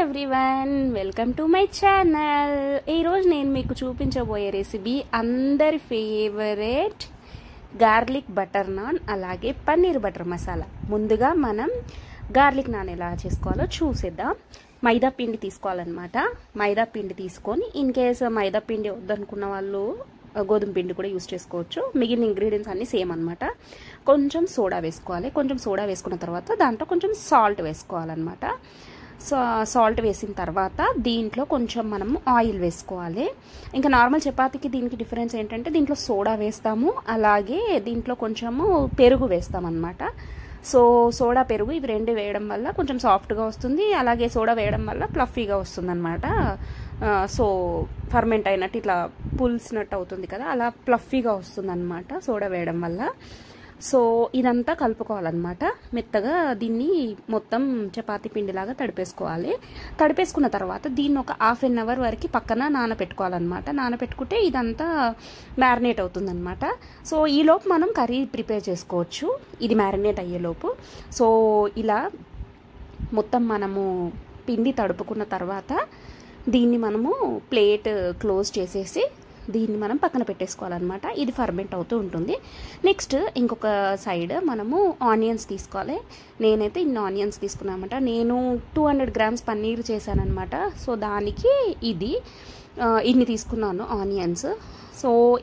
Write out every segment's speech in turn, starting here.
Everyone, welcome to my channel. ఈరోజు నేను మీకు చూపించబోయే రెసిపీ అందరి ఫేవరెట్ గార్లిక్ బటర్ నాన్, అలాగే పన్నీర్ బటర్ మసాలా. ముందుగా మనం గార్లిక్ నాన్ ఎలా చేసుకోవాలో చూసేద్దాం. మైదా పిండి తీసుకోవాలన్నమాట. మైదా పిండి తీసుకొని, ఇన్ కేస్ మైదా పిండి వద్దనుకున్న వాళ్ళు గోధుమ పిండి కూడా యూజ్ చేసుకోవచ్చు. మిగిలిన ఇంగ్రీడియంట్స్ అన్నీ సేమ్ అనమాట. కొంచెం సోడా వేసుకోవాలి. కొంచెం సోడా వేసుకున్న తర్వాత దాంట్లో కొంచెం సాల్ట్ వేసుకోవాలన్నమాట. సాల్ట్ వేసిన తర్వాత దీంట్లో కొంచెం మనం ఆయిల్ వేసుకోవాలి. ఇంకా నార్మల్ చపాతీకి దీనికి డిఫరెన్స్ ఏంటంటే దీంట్లో సోడా వేస్తాము, అలాగే దీంట్లో కొంచెము పెరుగు వేస్తామన్నమాట. సోడా పెరుగు ఇవి రెండు వేయడం వల్ల కొంచెం సాఫ్ట్గా వస్తుంది, అలాగే సోడా వేయడం వల్ల ఫ్లఫీగా వస్తుంది అనమాట. ఫర్మెంట్ అయినట్టు ఇట్లా పులిసినట్టు అవుతుంది కదా, అలా ఫ్లఫీగా వస్తుంది అనమాట సోడా వేయడం వల్ల. ఇదంతా కలుపుకోవాలన్నమాట. మెత్తగా దీన్ని మొత్తం చపాతీ పిండిలాగా తడిపేసుకోవాలి. తడిపేసుకున్న తర్వాత దీన్ని ఒక హాఫ్ అన్ అవర్ వరకు పక్కన నానబెట్టుకోవాలన్నమాట. నానబెట్టుకుంటే ఇదంతా మ్యారినేట్ అవుతుందన్నమాట. ఈలోపు మనం కర్రీ ప్రిపేర్ చేసుకోవచ్చు, ఇది మ్యారినేట్ అయ్యేలోపు. ఇలా మొత్తం మనము పిండి తడుపుకున్న తర్వాత దీన్ని మనము ప్లేట్ క్లోజ్ చేసేసి దీన్ని మనం పక్కన పెట్టేసుకోవాలన్నమాట. ఇది ఫర్మెంట్ అవుతూ ఉంటుంది. నెక్స్ట్ ఇంకొక సైడ్ మనము ఆనియన్స్ తీసుకోవాలి. నేనైతే ఇన్ని ఆనియన్స్ తీసుకున్నానమాట. నేను 200 grams పన్నీర్ చేశానమాట. దానికి ఇన్ని తీసుకున్నాను ఆనియన్స్.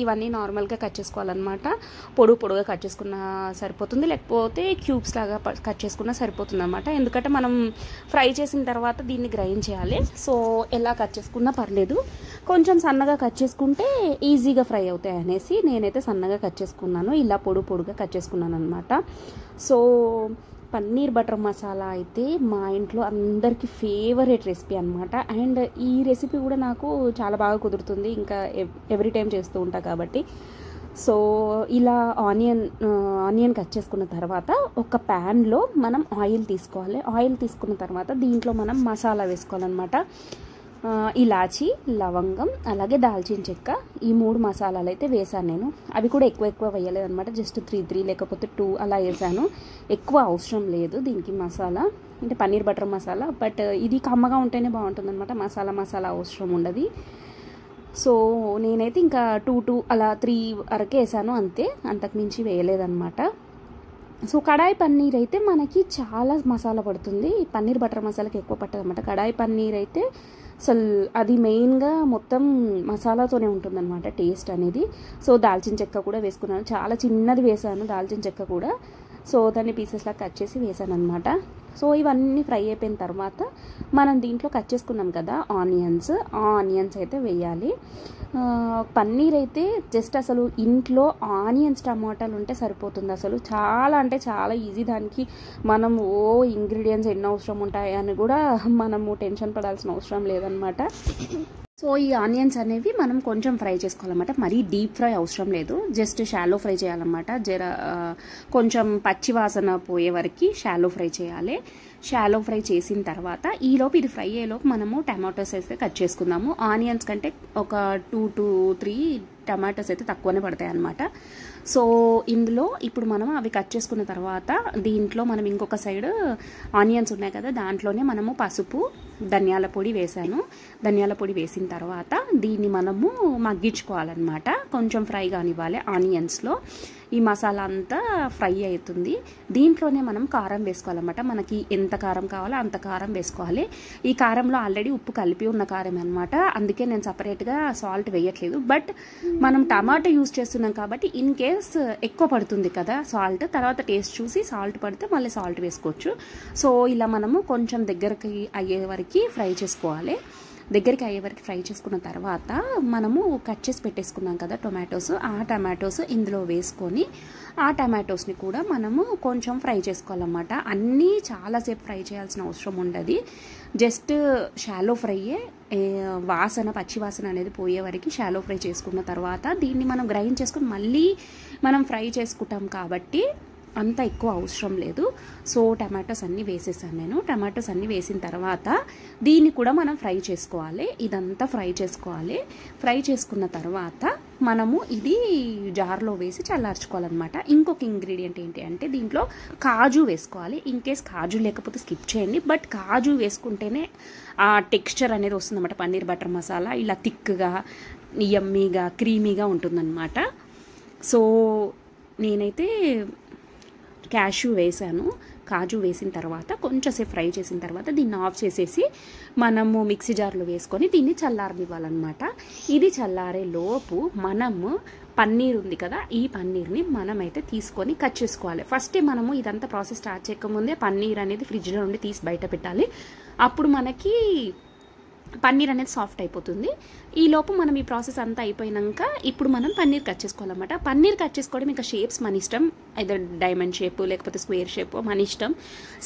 ఇవన్నీ నార్మల్గా కట్ చేసుకోవాలన్నమాట. పొడుగా కట్ చేసుకున్న సరిపోతుంది, లేకపోతే క్యూబ్స్ లాగా కట్ చేసుకున్నా సరిపోతుంది అనమాట. ఎందుకంటే మనం ఫ్రై చేసిన తర్వాత దీన్ని గ్రైండ్ చేయాలి. ఎలా కట్ చేసుకున్నా పర్లేదు, కొంచెం సన్నగా కట్ చేసుకుంటే ఈజీగా ఫ్రై అవుతాయి అనేసి నేనైతే సన్నగా కట్ చేసుకున్నాను. ఇలా పొడుగా కట్ చేసుకున్నాను అనమాట. పన్నీర్ బటర్ మసాలా అయితే మా ఇంట్లో అందరికీ ఫేవరెట్ రెసిపీ అనమాట. అండ్ ఈ రెసిపీ కూడా నాకు చాలా బాగా కుదురుతుంది, ఇంకా ఎవ్రీ టైం చేస్తూ ఉంటా కాబట్టి. ఇలా ఆనియన్ కట్ చేసుకున్న తర్వాత ఒక ప్యాన్లో మనం ఆయిల్ తీసుకోవాలి. ఆయిల్ తీసుకున్న తర్వాత దీంట్లో మనం మసాలా వేసుకోవాలన్నమాట. ఇలాచి, లవంగం, అలాగే దాల్చిన చెక్క, ఈ 3 మసాలాలు అయితే వేసాను నేను. అవి కూడా ఎక్కువ వేయలేదు అనమాట. జస్ట్ 3 లేకపోతే 2 అలా వేసాను. ఎక్కువ అవసరం లేదు దీనికి మసాలా, అంటే పన్నీర్ బటర్ మసాలా. బట్ ఇది కమ్మగా ఉంటేనే బాగుంటుంది అనమాట. మసాలా అవసరం ఉండదు. నేనైతే ఇంకా 2 అలా 3 వరకే వేసాను, అంతే, అంతకుమించి వేయలేదన్నమాట. కడాయి పన్నీర్ అయితే మనకి చాలా మసాలా పడుతుంది. పన్నీర్ బటర్ మసాలాకి ఎక్కువ పట్టదు అనమాట. కడాయి పన్నీర్ అయితే అసలు అది మెయిన్గా మొత్తం మసాలాతోనే ఉంటుందన్నమాట టేస్ట్ అనేది. దాల్చిన చెక్క కూడా వేసుకున్నాను, చాలా చిన్నది వేసాను దాల్చిన చెక్క కూడా. దాన్ని పీసెస్లా కట్ చేసి వేసాను అనమాట. ఇవన్నీ ఫ్రై అయిపోయిన తర్వాత మనం దీంట్లో కట్ చేసుకున్నాం కదా ఆనియన్స్ అయితే వేయాలి. పన్నీర్ అయితే జస్ట్ అసలు ఇంట్లో ఆనియన్స్, టమాటాలు ఉంటే సరిపోతుంది. అసలు చాలా అంటే చాలా ఈజీ. దానికి మనం ఇంగ్రీడియంట్స్ ఎన్ని అవసరం ఉంటాయి అని కూడా మనము టెన్షన్ పడాల్సిన అవసరం లేదనమాట. ఈ ఆనియన్స్ అనేవి మనం కొంచెం ఫ్రై చేసుకోవాలన్నమాట. మరీ డీప్ ఫ్రై అవసరం లేదు, జస్ట్ షాలో ఫ్రై చేయాలన్నమాట. కొంచెం పచ్చి వాసన పోయే వరకు షాలో ఫ్రై చేయాలి. షాలో ఫ్రై చేసిన తర్వాత ఈలోపు ఇది ఫ్రై అయ్యేలోపు మనము టమాటోస్ అయితే కట్ చేసుకుందాము. ఆనియన్స్ కంటే ఒక 2 to 3 టమాటోస్ అయితే తక్కువనే పడతాయి అన్నమాట. ఇందులో ఇప్పుడు మనం అవి కట్ చేసుకున్న తర్వాత దీంట్లో మనం ఇంకొక సైడ్ ఆనియన్స్ ఉన్నాయి కదా, దాంట్లోనే మనము పసుపు, ధనియాల పొడి వేసాను. ధనియాల పొడి వేసిన తర్వాత దీన్ని మనము మగ్గించుకోవాలన్నమాట. కొంచెం ఫ్రై కానివ్వాలి ఆనియన్స్లో. ఈ మసాలా అంతా ఫ్రై అవుతుంది. దీంట్లోనే మనం కారం వేసుకోవాలన్నమాట. మనకి ఎంత కారం కావాలో అంత కారం వేసుకోవాలి. ఈ కారంలో ఆల్రెడీ ఉప్పు కలిపి ఉన్న కారం అనమాట, అందుకే నేను సపరేట్గా సాల్ట్ వేయట్లేదు. బట్ మనం టమాటో యూజ్ చేస్తున్నాం కాబట్టి ఇన్ కేస్ ఎక్కువ పడుతుంది కదా సాల్ట్, తర్వాత టేస్ట్ చూసి సాల్ట్ పడితే మళ్ళీ సాల్ట్ వేసుకోవచ్చు. ఇలా మనము కొంచెం దగ్గరికి అయ్యే వరకు ఫ్రై చేసుకోవాలి. దగ్గరికి అయ్యే వరకు ఫ్రై చేసుకున్న తర్వాత మనము కట్ చేసి పెట్టేసుకున్నాం కదా టొమాటోస్, ఆ టమాటోస్ ఇందులో వేసుకొని ఆ టమాటోస్ని కూడా మనము కొంచెం ఫ్రై చేసుకోవాలన్నమాట. అన్నీ చాలాసేపు ఫ్రై చేయాల్సిన అవసరం ఉండదు. జస్ట్ షాలో ఫ్రైయే, పచ్చి వాసన అనేది పోయే వరకు షాలో ఫ్రై చేసుకున్న తర్వాత దీన్ని మనం గ్రైండ్ చేసుకుని మళ్ళీ మనం ఫ్రై చేసుకుంటాం కాబట్టి అంత ఎక్కువ అవసరం లేదు. సో టమాటోస్ అన్నీ వేసేసాను నేను. టమాటోస్ అన్నీ వేసిన తర్వాత దీన్ని కూడా మనం ఫ్రై చేసుకోవాలి. ఇదంతా ఫ్రై చేసుకోవాలి. ఫ్రై చేసుకున్న తర్వాత మనము ఇది జార్లో వేసి చల్లార్చుకోవాలన్నమాట. ఇంకొక ఇంగ్రీడియంట్ ఏంటి అంటే దీంట్లో కాజు వేసుకోవాలి. ఇన్ కేస్ కాజు లేకపోతే స్కిప్ చేయండి, బట్ కాజు వేసుకుంటేనే ఆ టెక్స్చర్ అనేది వస్తుందన్నమాట. పన్నీర్ బటర్ మసాలా ఇలా థిక్గా, యమ్మీగా, క్రీమీగా ఉంటుందన్నమాట. సో నేనైతే క్యాష్యూ వేసాను. కాజు వేసిన తర్వాత కొంచెంసేపు ఫ్రై చేసిన తర్వాత దీన్ని ఆఫ్ చేసేసి మనము మిక్సీ జార్లో వేసుకొని దీన్ని చల్లారనివ్వాలన్నమాట. ఇది చల్లారే లోపు మనము పన్నీర్ ఉంది కదా, ఈ పన్నీర్ని మనమైతే తీసుకొని కట్ చేసుకోవాలి. ఫస్టే మనము ఇదంతా ప్రాసెస్ స్టార్ట్ చేయకముందే పన్నీర్ అనేది ఫ్రిడ్జ్లో నుండి తీసి బయట పెట్టాలి. అప్పుడు మనకి పన్నీర్ అనేది సాఫ్ట్ అయిపోతుంది. ఈ లోపు మనం ఈ ప్రాసెస్ అంతా అయిపోయినాక ఇప్పుడు మనం పన్నీర్ కట్ చేసుకోవాలన్నమాట. పన్నీర్ కట్ చేసుకోవడం ఇంకా షేప్స్ మన ఇష్టం, ఐదర్ డైమండ్ షేప్ లేకపోతే స్క్వేర్ షేప్ మన ఇష్టం,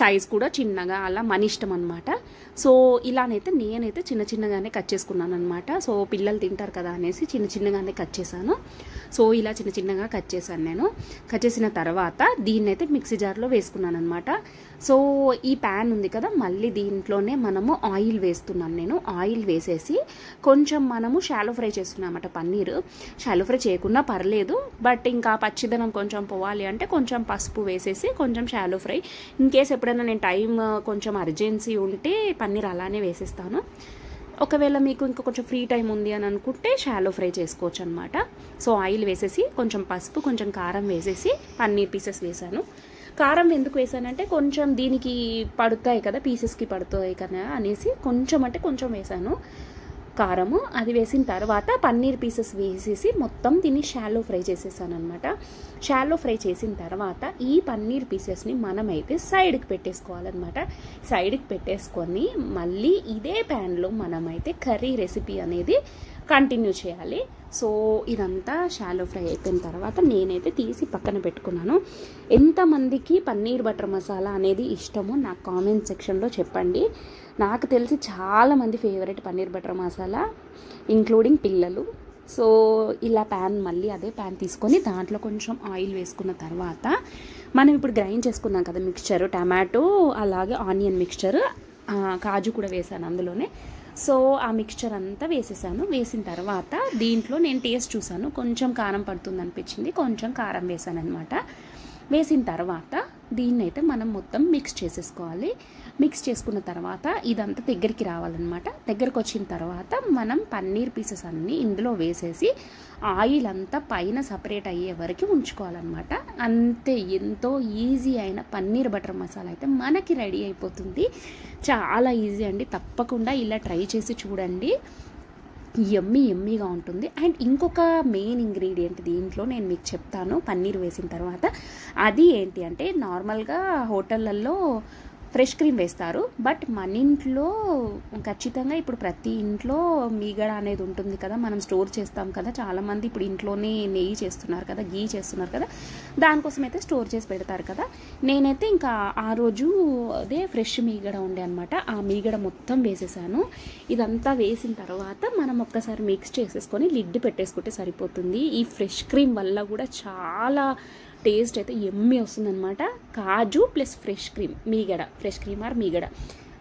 సైజ్ కూడా చిన్నగా అలా మన ఇష్టం అనమాట. సో ఇలానైతే నేనైతే చిన్న చిన్నగానే కట్ చేసుకున్నాను అనమాట. సో పిల్లలు తింటారు కదా అనేసి చిన్న చిన్నగానే కట్ చేశాను. సో ఇలా చిన్న చిన్నగా కట్ చేశాను నేను. కట్ చేసిన తర్వాత దీన్నైతే మిక్సీ జార్లో వేసుకున్నాను అనమాట. సో ఈ ప్యాన్ ఉంది కదా, మళ్ళీ దీంట్లోనే మనము ఆయిల్ వేస్తున్నాను నేను. ఆయిల్ వేసేసి కొంచెం మనము షాలో ఫ్రై చేస్తున్నాం అన్నమాట. పన్నీర్ షాలో ఫ్రై చేయకుండా పర్లేదు, బట్ ఇంకా పచ్చిదనం కొంచెం పోవాలి అంటే కొంచెం పసుపు వేసేసి కొంచెం షాలో ఫ్రై. ఇన్ కేస్ ఎప్పుడైనా నేను టైం కొంచెం అర్జెన్సీ ఉంటే పన్నీర్ అలానే వేసేస్తాను. ఒకవేళ మీకు ఇంకా కొంచెం ఫ్రీ టైం ఉంది అని అనుకుంటే షాలో ఫ్రై చేసుకోవచ్చు అనమాట. సో ఆయిల్ వేసేసి కొంచెం పసుపు, కొంచెం కారం వేసేసి పన్నీర్ పీసెస్ వేసాను. కారం ఎందుకు వేసానంటే కొంచెం దీనికి పడుతాయి కదా, పీసెస్కి పడుతాయి కదా అనేసి కొంచెం అంటే కొంచెం వేసాను కారము. అది వేసిన తర్వాత పన్నీర్ పీసెస్ వేసేసి మొత్తం దీన్ని షాలో ఫ్రై చేసేసాను అనమాట. షాలో ఫ్రై చేసిన తర్వాత ఈ పన్నీర్ పీసెస్ని మనమైతే సైడ్కి పెట్టేసుకోవాలన్నమాట. సైడ్కి పెట్టేసుకొని మళ్ళీ ఇదే ప్యాన్లో మనమైతే కర్రీ రెసిపీ అనేది కంటిన్యూ చేయాలి. సో ఇదంతా షాలో ఫ్రై అయిపోయిన తర్వాత నేనైతే తీసి పక్కన పెట్టుకున్నాను. ఎంతమందికి పన్నీర్ బటర్ మసాలా అనేది ఇష్టమో నాకు కామెంట్ సెక్షన్లో చెప్పండి. నాకు తెలిసి చాలామంది favourite paneer butter masala, including పిల్లలు. సో ఇలా మళ్ళీ అదే ప్యాన్ తీసుకొని దాంట్లో కొంచెం ఆయిల్ వేసుకున్న తర్వాత మనం ఇప్పుడు గ్రైండ్ చేసుకున్నాం కదా మిక్స్చర్, టమాటో అలాగే ఆనియన్ మిక్స్చర్, కాజు కూడా వేసాను అందులోనే. సో ఆ మిక్స్చర్ అంతా వేసేసాను. వేసిన తర్వాత దీంట్లో నేను టేస్ట్ చూసాను, కొంచెం కారం పడుతుంది అనిపించింది, కొంచెం కారం వేసాను అనమాట. వేసిన తర్వాత దీన్నైతే మనం మొత్తం మిక్స్ చేసేసుకోవాలి. మిక్స్ చేసుకున్న తర్వాత ఇదంతా దగ్గరికి రావాలన్నమాట. దగ్గరకు వచ్చిన తర్వాత మనం పన్నీర్ పీసెస్ అన్నీ ఇందులో వేసేసి ఆయిల్ అంతా పైన సపరేట్ అయ్యే వరకు ఉంచుకోవాలన్నమాట. అంతే, ఎంతో ఈజీ అయిన పన్నీర్ బటర్ మసాలా అయితే మనకి రెడీ అయిపోతుంది. చాలా ఈజీ అండి, తప్పకుండా ఇలా ట్రై చేసి చూడండి. యమ్మీగా ఉంటుంది. అండ్ ఇంకొక మెయిన్ ఇంగ్రీడియంట్ దీంట్లో నేను మీకు చెప్తాను పన్నీర్ వేసిన తర్వాత. అది ఏంటి అంటే నార్మల్గా హోటళ్ళల్లో ఫ్రెష్ క్రీమ్ వేస్తారు, బట్ మన ఇంట్లో ఖచ్చితంగా ఇప్పుడు ప్రతి ఇంట్లో మీగడ అనేది ఉంటుంది కదా, మనం స్టోర్ చేస్తాం కదా. చాలామంది ఇప్పుడు ఇంట్లోనే నెయ్యి చేస్తున్నారు కదా, గీ చేస్తున్నారు కదా, దానికోసం అయితే స్టోర్ చేసి పెడతారు కదా. నేనైతే ఇంకా ఆ రోజు అదే ఫ్రెష్ మీగడ ఉండే అనమాట. ఆ మీగడ మొత్తం వేసేసాను. ఇదంతా వేసిన తర్వాత మనం ఒక్కసారి మిక్స్ చేసేసుకొని లిడ్ పెట్టేసుకుంటే సరిపోతుంది. ఈ ఫ్రెష్ క్రీమ్ వల్ల కూడా చాలా టేస్ట్ అయితే యమ్మీ వస్తుందన్నమాట. కాజు ప్లస్ ఫ్రెష్ క్రీమ్, మీగడ, ఫ్రెష్ క్రీమ్ ఆర్ మీగడ,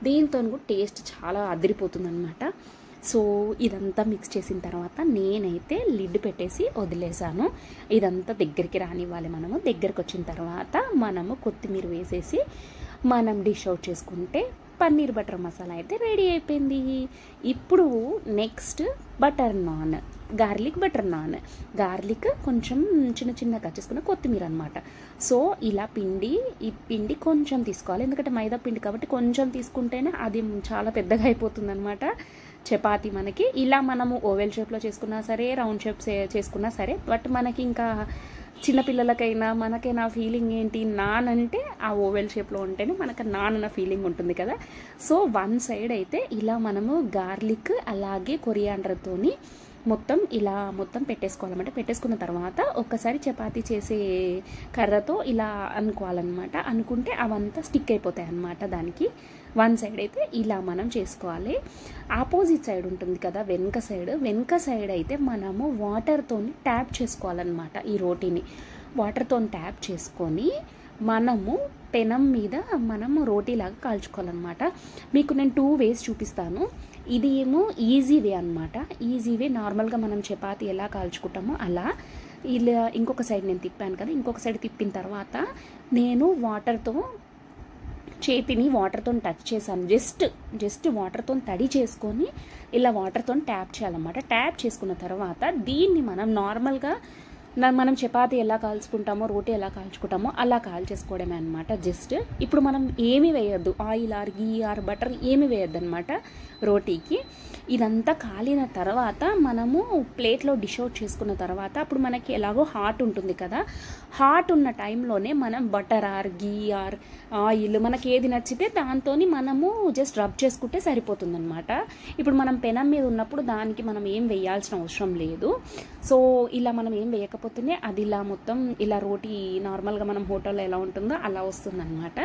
దీంతో కూడా టేస్ట్ చాలా అదిరిపోతుందన్నమాట. సో ఇదంతా మిక్స్ చేసిన తర్వాత నేనైతే లిడ్ పెట్టేసి వదిలేసాను. ఇదంతా దగ్గరికి రానివ్వాలి మనము. దగ్గరికి వచ్చిన తర్వాత మనము కొత్తిమీర వేసేసి మనం డిష్ అవుట్ చేసుకుంటే పన్నీర్ బటర్ మసాలా అయితే రెడీ అయిపోయింది. ఇప్పుడు next butter non, garlic butter non. Garlic కొంచెం చిన్న కట్ చేసుకున్న కొత్తిమీర అనమాట. సో ఇలా ఈ పిండి కొంచెం తీసుకోవాలి, ఎందుకంటే మైదా పిండి కాబట్టి కొంచెం తీసుకుంటేనే అది చాలా పెద్దగా అయిపోతుంది అనమాట చపాతీ మనకి. ఇలా మనము ఓవెల్ షేప్లో చేసుకున్నా సరే, రౌండ్ షేప్ చేసుకున్నా సరే, బట్ మనకి ఇంకా చిన్నపిల్లలకైనా మనకైనా ఫీలింగ్ ఏంటి, నాన్ అంటే ఆ ఓవెల్ షేప్లో ఉంటేనే మనకు నాన్ అన్న ఫీలింగ్ ఉంటుంది కదా. సో వన్ సైడ్ అయితే ఇలా మనము గార్లిక్ అలాగే కొరియాండర్తోని మొత్తం పెట్టేసుకోవాలన్నమాట. పెట్టేసుకున్న తర్వాత ఒక్కసారి చపాతీ చేసే కర్రతో ఇలా అనుకోవాలన్నమాట. అనుకుంటే అవంతా స్టిక్ అయిపోతాయి అన్నమాట దానికి. వన్ సైడ్ అయితే ఇలా మనం చేసుకోవాలి. ఆపోజిట్ సైడ్ ఉంటుంది కదా, వెనుక సైడ్ అయితే మనము వాటర్తో ట్యాప్ చేసుకోవాలన్నమాట. ఈ రోటీని వాటర్తో ట్యాప్ చేసుకొని మనము పెనం మీద మనము రోటీలాగా కాల్చుకోవాలన్నమాట. మీకు నేను 2 వేస్ చూపిస్తాను. ఇది ఏమో ఈజీ వే అనమాట. ఈజీ వే నార్మల్గా మనం చపాతీ ఎలా కాల్చుకుంటామో అలా. ఇలా ఇంకొక సైడ్ నేను తిప్పాను కదా, ఇంకొక సైడ్ తిప్పిన తర్వాత నేను చేతిని వాటర్తో టచ్ చేశాను. జస్ట్ వాటర్తో తడి చేసుకొని ఇలా వాటర్తో ట్యాప్ చేయాలన్నమాట. ట్యాప్ చేసుకున్న తర్వాత దీన్ని మనం నార్మల్గా మనం చపాతీ ఎలా కాల్చుకుంటామో, రోటీ ఎలా కాల్చుకుంటామో అలా కాల్చేసుకోవడమే అనమాట. జస్ట్ ఇప్పుడు మనం ఏమీ వేయొద్దు, oil are ghee are butter ఏమీ వేయొద్దు అనమాట రోటీకి. ఇదంతా కాలిన తర్వాత మనము ప్లేట్లో డిష్ అవుట్ చేసుకున్న తర్వాత అప్పుడు మనకి ఎలాగో హాట్ ఉంటుంది కదా, హాట్ ఉన్న టైంలోనే మనం butter are ghee or oil మనకి ఏది నచ్చితే దాంతో మనము జస్ట్ రబ్ చేసుకుంటే సరిపోతుందన్నమాట. ఇప్పుడు మనం పెనం మీద ఉన్నప్పుడు దానికి మనం ఏం వేయాల్సిన అవసరం లేదు. సో ఇలా మనం ఏం వేయకపోతేనే అది ఇలా మొత్తం ఇలా రోటీ నార్మల్గా మనం హోటల్లో ఎలా ఉంటుందో అలా వస్తుందన్నమాట.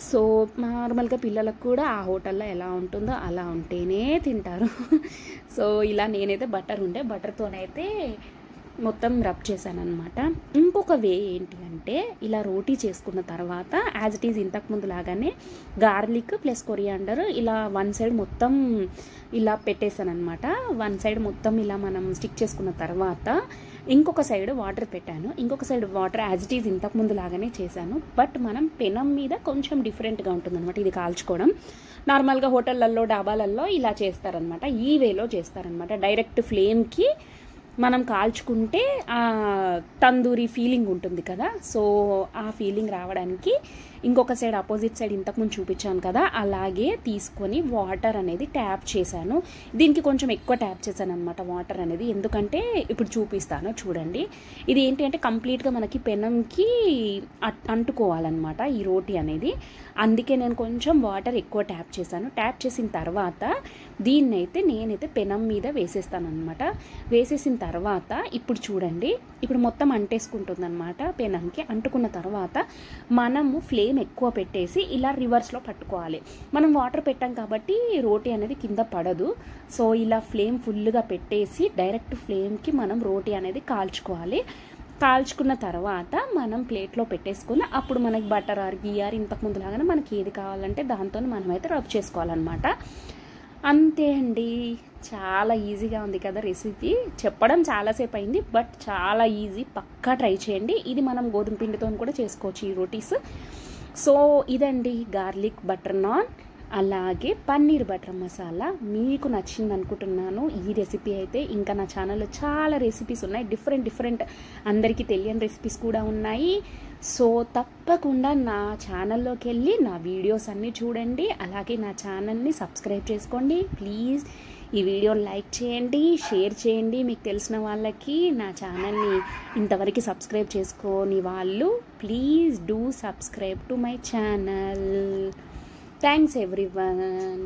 సో నార్మల్గా పిల్లలకు కూడా ఆ హోటల్లో ఎలా ఉంటుందో అలా ఉంటేనే తింటారు. సో ఇలా నేనైతే బటర్తోనైతే మొత్తం రబ్ చేశాను అనమాట. ఇంకొక వే ఏంటి అంటే ఇలా రోటీ చేసుకున్న తర్వాత యాజ్ ఇట్ ఈజ్ ఇంతకుముందు లాగానే గార్లిక్ ప్లస్ కొరియాండర్ ఇలా వన్ సైడ్ మొత్తం ఇలా పెట్టేశాను అనమాట. వన్ సైడ్ మొత్తం ఇలా మనం స్టిక్ చేసుకున్న తర్వాత ఇంకొక సైడ్ వాటర్ పెట్టాను. ఇంకొక side water as it is ఇంతకుముందు లాగానే చేశాను. బట్ మనం పెనం మీద కొంచెం డిఫరెంట్గా ఉంటుంది అనమాట ఇది కాల్చుకోవడం. నార్మల్గా హోటళ్ళల్లో డాబాలల్లో ఇలా చేస్తారనమాట, ఈ వేలో చేస్తారనమాట. డైరెక్ట్ ఫ్లేమ్కి మనం కాల్చుకుంటే ఆ తందూరి ఫీలింగ్ ఉంటుంది కదా, సో ఆ ఫీలింగ్ రావడానికి ఇంకొక సైడ్ ఆపోజిట్ సైడ్ ఇంతకుముందు చూపించాను కదా అలాగే తీసుకొని వాటర్ అనేది ట్యాప్ చేశాను. దీనికి కొంచెం ఎక్కువ ట్యాప్ చేశాను అనమాట వాటర్ అనేది, ఎందుకంటే ఇప్పుడు చూపిస్తాను చూడండి. ఇది ఏంటి అంటే కంప్లీట్గా మనకి పెనంకి అంటుకోవాలన్నమాట ఈ రోటీ అనేది, అందుకే నేను కొంచెం వాటర్ ఎక్కువ ట్యాప్ చేశాను. ట్యాప్ చేసిన తర్వాత దీన్నైతే నేనైతే పెనం మీద వేసేస్తాను అనమాట. వేసేసిన తర్వాత ఇప్పుడు చూడండి, ఇప్పుడు మొత్తం అంటేసుకుంటుంది అనమాట పెనంకి. అంటుకున్న తర్వాత మనము ఫ్లేమ్ ఎక్కువ పెట్టేసి ఇలా రివర్స్లో పట్టుకోవాలి. మనం వాటర్ పెట్టాం కాబట్టి రోటీ అనేది కింద పడదు. సో ఇలా ఫ్లేమ్ ఫుల్గా పెట్టేసి డైరెక్ట్ ఫ్లేమ్కి మనం రోటీ అనేది కాల్చుకోవాలి. కాల్చుకున్న తర్వాత మనం ప్లేట్లో పెట్టేసుకుని అప్పుడు మనకి బటర్ ఆర్ గీ ఆర్ ఇంతకుముందు లాగానే మనకి ఏది కావాలంటే దాంతో మనమైతే రబ్ చేసుకోవాలన్నమాట. అంతే అండి, చాలా ఈజీగా ఉంది కదా రెసిపీ. చెప్పడం చాలాసేపు అయింది బట్ చాలా ఈజీ, పక్కా ట్రై చేయండి. ఇది మనం గోధుమ పిండితో కూడా చేసుకోవచ్చు ఈ రోటీస్. సో ఇదండి గార్లిక్ బటర్ నాన్ అలాగే పన్నీర్ బటర్ మసాలా. మీకు నచ్చింది అనుకుంటున్నాను ఈ రెసిపీ అయితే. ఇంకా నా ఛానల్లో చాలా రెసిపీస్ ఉన్నాయి, డిఫరెంట్ అందరికీ తెలియని రెసిపీస్ కూడా ఉన్నాయి. సో తప్పకుండా నా ఛానల్లోకి వెళ్ళి నా వీడియోస్ అన్నీ చూడండి, అలాగే నా ఛానల్ని సబ్స్క్రైబ్ చేసుకోండి ప్లీజ్. ఈ వీడియో లైక్ చేయండి, షేర్ చేయండి మీకు తెలిసిన వాళ్ళకి. నా ఛానల్ని ఇంతవరకు సబ్స్క్రైబ్ చేసుకోని వాళ్ళు please do subscribe to my channel. Thanks everyone.